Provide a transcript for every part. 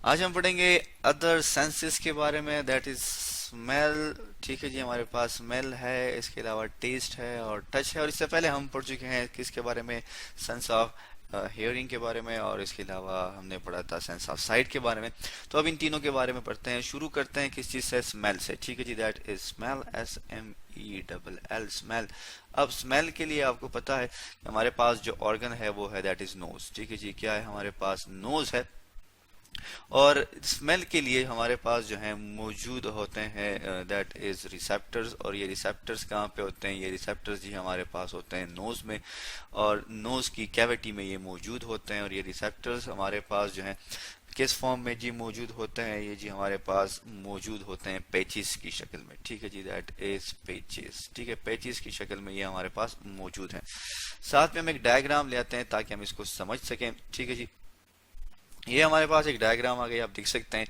आज हम पढ़ेंगे अदर सेंसेस के बारे में, दैट इज स्मेल। ठीक है जी, हमारे पास स्मेल है, इसके अलावा टेस्ट है और टच है। और इससे पहले हम पढ़ चुके हैं किसके बारे में, सेंस ऑफ हियरिंग के बारे में, और इसके अलावा हमने पढ़ा था सेंस ऑफ साइट के बारे में। तो अब इन तीनों के बारे में पढ़ते हैं। शुरू करते हैं किस चीज से, स्मेल से। ठीक है जी, that is smell, SMELL, smell. अब स्मेल के लिए आपको पता है कि हमारे पास जो ऑर्गन है वो है दैट इज नोज। ठीक है जी, क्या है, हमारे पास नोज है। और स्मेल के लिए हमारे पास जो है मौजूद होते हैं दैट इज रिसेप्टर्स। और ये रिसेप्टर्स कहाँ पे होते हैं, ये रिसेप्टर्स जी हमारे पास होते हैं नोज में, और नोज की कैविटी में ये मौजूद होते हैं। और ये रिसेप्टर्स हमारे पास जो है किस फॉर्म में जी मौजूद होते हैं, ये जी हमारे पास मौजूद होते हैं पेचिस की शक्ल में। ठीक है जी, दैट इज पेचिस। ठीक है, पेचिस की शक्ल में ये हमारे पास मौजूद है। साथ में हम एक डायग्राम ले आते हैं ताकि हम इसको समझ सकें। ठीक है जी, ये हमारे पास एक डायग्राम आ गई, आप देख सकते हैं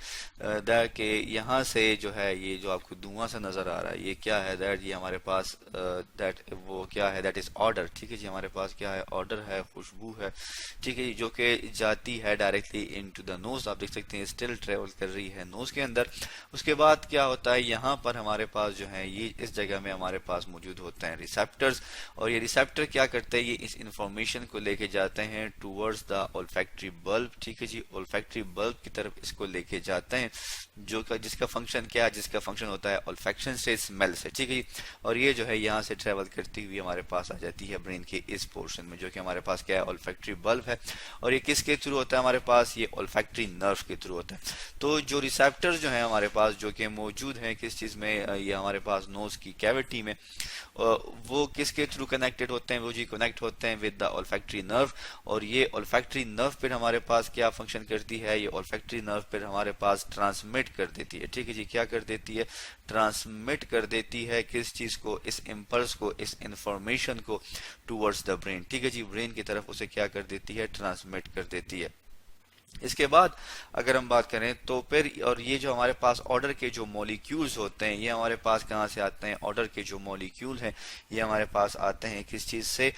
दैट के यहाँ से जो है ये जो आपको धुआं सा नजर आ रहा है, ये क्या है, दैट ये हमारे पास दैट वो क्या है, दैट इज ऑर्डर। ठीक है जी, हमारे पास क्या है, ऑर्डर है, खुशबू है। ठीक है जी, जो कि जाती है डायरेक्टली इनटू द नोज। आप देख सकते हैं स्टिल ट्रेवल कर रही है नोज के अंदर। उसके बाद क्या होता है, यहाँ पर हमारे पास जो है ये इस जगह में हमारे पास मौजूद होते हैं रिसेप्टर्स। और ये रिसेप्टर क्या करते हैं, ये इस इंफॉर्मेशन को लेके जाते हैं टूवर्ड्स द ओल्फैक्टरी बल्ब। ठीक है जी, ओल्फैक्टरी बल्ब की तरफ इसको लेके जाते हैं, जो का जिसका फंक्शन क्या है, जिसका फंक्शन होता है ओल्फैक्शन से, स्मेल से। ठीक है जी, और ये जो है यहाँ से ट्रेवल करती हुई हमारे पास आ जाती है ब्रेन के इस पोर्शन में, जो कि हमारे पास क्या है, ओल्फैक्टरी बल्ब है। और ये किसके थ्रू होता है हमारे पास, ये ओल्फैक्टरी नर्व के थ्रू होता है। तो जो रिसेप्टर्स जो है हमारे पास जो कि मौजूद हैं किस चीज में, ये हमारे पास नोज की कैविटी में, वो किसके थ्रू कनेक्टेड होते हैं, वो जी कनेक्ट होते हैं विद द ओल्फैक्टरी नर्व। और ये ओल्फैक्टरी नर्व फिर हमारे पास क्या फंक्शन करती है, ये ओल्फैक्टरी नर्व फिर हमारे पास ट्रांसमिट कर देती है। ठीक है जी, क्या कर देती है, ट्रांसमिट कर देती है किस चीज को, इस इम्पल्स को, इस इंफॉर्मेशन को टूवर्ड्स द ब्रेन। ठीक है जी, ब्रेन की तरफ उसे क्या कर देती है, ट्रांसमिट कर देती है। इसके बाद अगर हम बात करें तो फिर, और ये जो हमारे पास ऑर्डर के जो मॉलिक्यूल्स होते हैं, ये हमारे पास कहाँ से आते हैं, ऑर्डर के जो मॉलिक्यूल हैं ये हमारे पास आते हैं किस चीज़ से,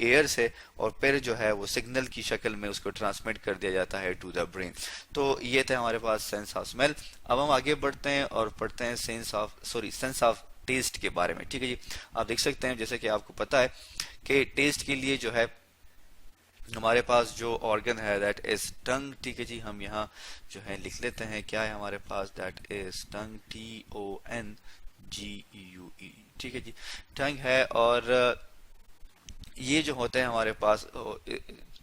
एयर से। और फिर जो है वो सिग्नल की शक्ल में उसको ट्रांसमिट कर दिया जाता है टू द ब्रेन। तो ये थे हमारे पास सेंस ऑफ स्मेल। अब हम आगे बढ़ते हैं और पढ़ते हैं सेंस ऑफ टेस्ट के बारे में। ठीक है जी, आप देख सकते हैं जैसे कि आपको पता है कि टेस्ट के लिए जो है हमारे पास जो ऑर्गन है दैट इज टंग। ठीक है जी, हम यहाँ जो है लिख लेते हैं, क्या है हमारे पास, दैट इज टंग, TONGUE। ठीक है जी, टंग है। और ये जो होते हैं हमारे पास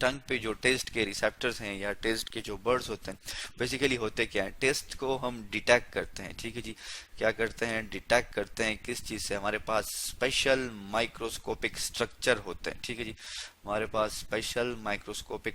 टंग पे जो टेस्ट के रिसेप्टर्स हैं या टेस्ट के जो बर्ड्स होते हैं, बेसिकली होते क्या है, टेस्ट को हम डिटेक्ट करते हैं। ठीक है जी, क्या करते हैं, डिटेक्ट करते हैं किस चीज से, हमारे पास स्पेशल माइक्रोस्कोपिक स्ट्रक्चर होते हैं। ठीक है जी, हमारे पास स्पेशल माइक्रोस्कोपिक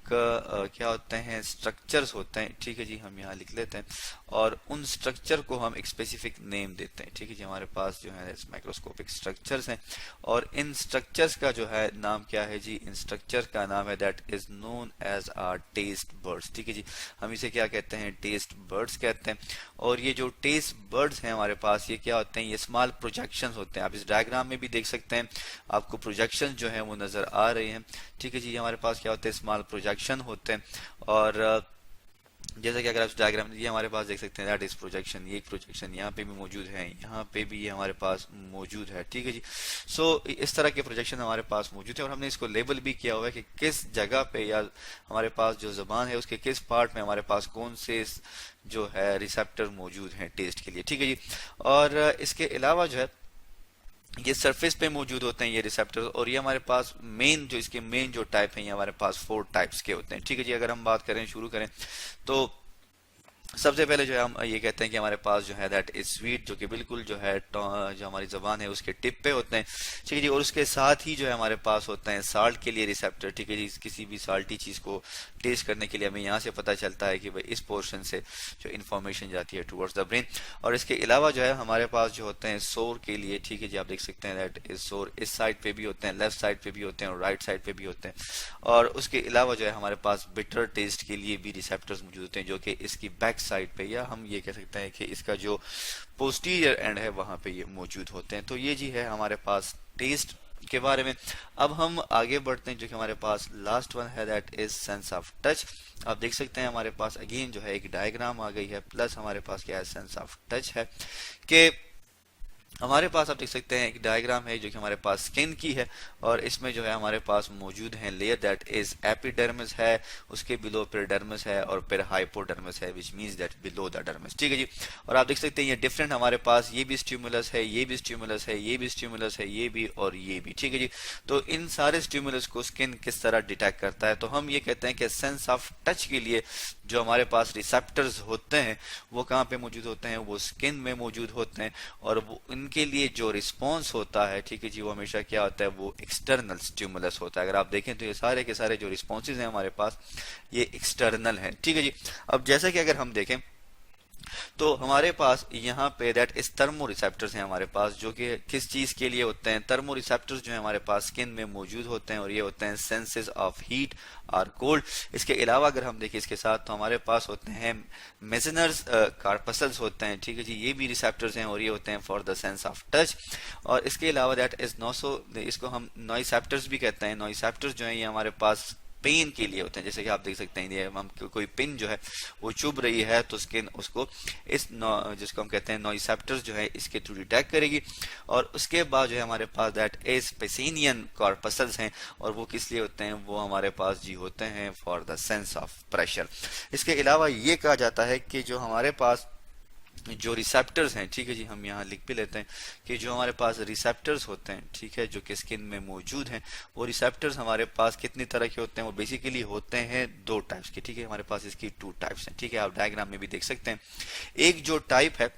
क्या होते हैं, स्ट्रक्चर्स होते हैं। ठीक है जी, हम यहाँ लिख लेते हैं और उन स्ट्रक्चर को हम एक स्पेसिफिक नेम देते हैं। ठीक है जी, हमारे पास जो है माइक्रोस्कोपिक स्ट्रक्चर्स हैं और इन स्ट्रक्चर्स का जो है नाम क्या है जी, इन स्ट्रक्चर का नाम है that is known as our taste buds. ठीक है जी, हम इसे क्या कहते हैं, टेस्ट बर्ड्स कहते हैं। और ये जो टेस्ट बर्ड्स हैं हमारे पास, ये क्या होते हैं, ये स्मॉल प्रोजेक्शन होते हैं। आप इस डायग्राम में भी देख सकते हैं, आपको प्रोजेक्शन जो है वो नजर आ रहे हैं। ठीक है जी, हमारे पास क्या होते हैं, स्मॉल प्रोजेक्शन होते हैं। और जैसा कि अगर आप डायग्राम, ये हमारे पास देख सकते हैं दैट इज प्रोजेक्शन, ये एक प्रोजेक्शन यहाँ पे भी मौजूद है, यहाँ पे भी ये हमारे पास मौजूद है। ठीक है जी, सो इस तरह के प्रोजेक्शन हमारे पास मौजूद है और हमने इसको लेबल भी किया हुआ है कि किस जगह पे या हमारे पास जो जबान है उसके किस पार्ट में हमारे पास कौन से जो है रिसेप्टर मौजूद हैं टेस्ट के लिए। ठीक है जी, और इसके अलावा जो है ये सरफेस पे मौजूद होते हैं ये रिसेप्टर्स। और ये हमारे पास इसके मेन जो टाइप है, ये हमारे पास 4 टाइप्स के होते हैं। ठीक है जी, अगर हम बात करें, शुरू करें तो सबसे पहले जो है हम ये कहते हैं कि हमारे पास जो है दैट इज स्वीट, जो कि बिल्कुल जो है जो हमारी जबान है उसके टिप पे होते हैं। ठीक है जी, और उसके साथ ही जो है हमारे पास होते हैं साल्ट के लिए रिसेप्टर। ठीक है जी, किसी भी साल्टी चीज को टेस्ट करने के लिए हमें यहाँ से पता चलता है कि भाई इस पोर्शन से जो इन्फॉर्मेशन जाती है टुवर्ड्स द ब्रेन। और इसके अलावा जो है हमारे पास जो होते हैं सोर के लिए, ठीक है जी, आप देख सकते हैं दैट इज सोर, इस साइड पे भी होते हैं, लेफ्ट साइड पे भी होते हैं और राइट साइड पे भी होते हैं। और उसके अलावा जो है हमारे पास बिटर टेस्ट के लिए भी रिसेप्टर्स मौजूद होते हैं, जो कि इसकी बैक साइड पे, या हम ये कह सकते हैं कि इसका जो पोस्टीरियर एंड है वहां पे ये मौजूद होते हैं। तो ये जी है हमारे पास टेस्ट के बारे में। अब हम आगे बढ़ते हैं, जो कि हमारे पास लास्ट वन है, that is sense of touch. आप देख सकते हैं हमारे पास अगेन जो है एक डायग्राम आ गई है, प्लस हमारे पास क्या है, सेंस ऑफ टच है कि हमारे पास आप देख सकते हैं एक डायग्राम है जो कि हमारे पास स्किन की है, और इसमें जो है हमारे पास मौजूद है लेयर, दैट इज एपिडर्मिस है, उसके बिलो पेरिडर्मिस है, और फिर हाइपोडर्मिस है, which means that below the dermis. ठीक है जी। और आप देख सकते हैं ये डिफरेंट हमारे पास, ये भी स्टिमुलस है, ये भी स्टिमुलस है, ये भी स्टिमुलस है, ये भी और ये भी। ठीक है जी। तो इन सारे स्टिमुलस को स्किन किस तरह डिटेक्ट करता है, तो हम ये कहते हैं कि सेंस ऑफ टच के लिए जो हमारे पास रिसेप्टर्स होते हैं वो कहाँ पे मौजूद होते हैं, वो स्किन में मौजूद होते हैं, और वो इनके लिए जो रिस्पॉन्स होता है, ठीक है जी, वो हमेशा क्या होता है, वो एक्सटर्नल स्टिमुलस होता है। अगर आप देखें तो ये सारे के सारे जो रिस्पॉन्सेज हैं हमारे पास, ये एक्सटर्नल हैं। ठीक है जी। अब जैसा कि अगर हम देखें तो हमारे पास यहाँ पे दैट इस थर्मो रिसेप्टर्स हैं हमारे पास, जो कि किस चीज के लिए होते हैं, थर्मो रिसेप्टर्स जो है हमारे पास स्किन में मौजूद होते हैं, और ये होते हैं सेंसेस ऑफ हीट और कोल्ड। इसके अलावा अगर हम देखें इसके साथ, तो हमारे पास होते हैं मेसेनर्स कार्पसल्स होते हैं। ठीक है जी। ये भी रिसेप्टर्स हैं, और ये होते हैं for the sense of touch. और इसके अलावा दैट इज नोसो, इसको हम नॉइसेप्टर्स भी कहते हैं। नॉइसेप्टर्स जो है ये हमारे पास पेन के लिए होते हैं। जैसे कि आप देख सकते हैं ये हम कोई पिन जो है वो चुभ रही है, तो स्किन उसको इस जिसको हम कहते हैं नॉइसेप्टर्स जो है इसके थ्रू डिटेक्ट करेगी। और उसके बाद जो है हमारे पास दैट इज पेसिनियन कॉर्पसल्स हैं, और वो किस लिए होते हैं, वो हमारे पास जी होते हैं for the sense of pressure. इसके अलावा ये कहा जाता है कि जो हमारे पास जो रिसेप्टर्स हैं, ठीक है जी, हम यहाँ लिख भी लेते हैं कि जो हमारे पास रिसेप्टर्स होते हैं, ठीक है, जो कि स्किन में मौजूद हैं, वो रिसेप्टर्स हमारे पास कितनी तरह के होते हैं, वो बेसिकली होते हैं दो टाइप्स के। ठीक है, हमारे पास इसकी टू टाइप्स हैं। ठीक है, आप डायग्राम में भी देख सकते हैं। एक जो टाइप है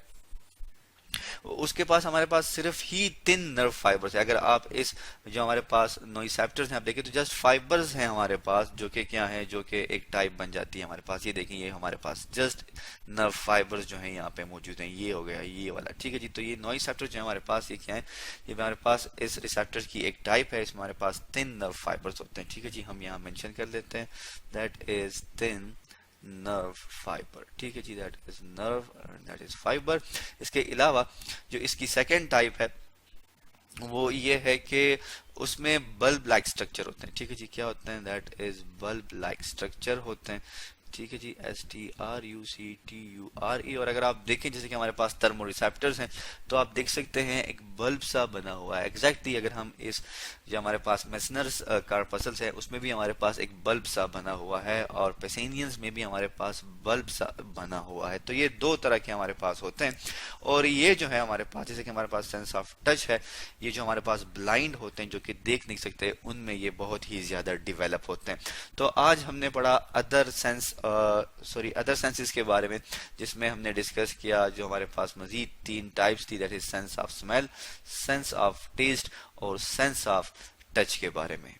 उसके पास हमारे पास सिर्फ ही थिन नर्व फाइबर्स है। अगर आप इस जो हमारे पास नोइसेप्टर्स हैं आप देखें तो जस्ट फाइबर्स हैं हमारे पास, जो कि क्या है, जो कि एक टाइप बन जाती है हमारे पास। ये देखें, ये हमारे पास जस्ट नर्व फाइबर्स जो है यहाँ पे मौजूद हैं। ये हो गया ये वाला। ठीक है जी। तो ये नोइसेप्टर जो है हमारे पास, ये क्या है, ये हमारे पास इस रिसेप्टर की एक टाइप है। इसमें हमारे पास थिन नर्व फाइबर्स होते हैं। ठीक है जी, हम यहाँ मेंशन कर लेते हैं that is thin nerve fibre. ठीक है जी, that is nerve, that is fibre. इसके अलावा जो इसकी सेकेंड टाइप है वो ये है कि उसमें बल्ब लाइक स्ट्रक्चर होते हैं। ठीक है जी, क्या होते हैं, that is bulb like structure होते हैं। ठीक है जी, STRUCTURE। और अगर आप देखें जैसे कि हमारे पास थर्मो रिसेप्टर्स हैं, तो आप देख सकते हैं एक बल्ब सा बना हुआ है एग्जैक्टली। अगर हम इस जो हमारे पास मेसनर्स कार्पसल्स है उसमें भी हमारे पास एक बल्ब सा बना हुआ है, और पेसेनियंस में भी हमारे पास बल्ब सा बना हुआ है। तो ये दो तरह के हमारे पास होते हैं। और ये जो है हमारे पास, जैसे कि हमारे पास सेंस ऑफ टच है, ये जो हमारे पास ब्लाइंड होते हैं, जो कि देख नहीं सकते, उनमें ये बहुत ही ज्यादा डिवेलप होते हैं। तो आज हमने पढ़ा अदर सेंसेस के बारे में, जिसमें हमने डिस्कस किया जो हमारे पास मजीद तीन टाइप्स थी, that is sense of smell, sense of taste और सेंस ऑफ टच के बारे में।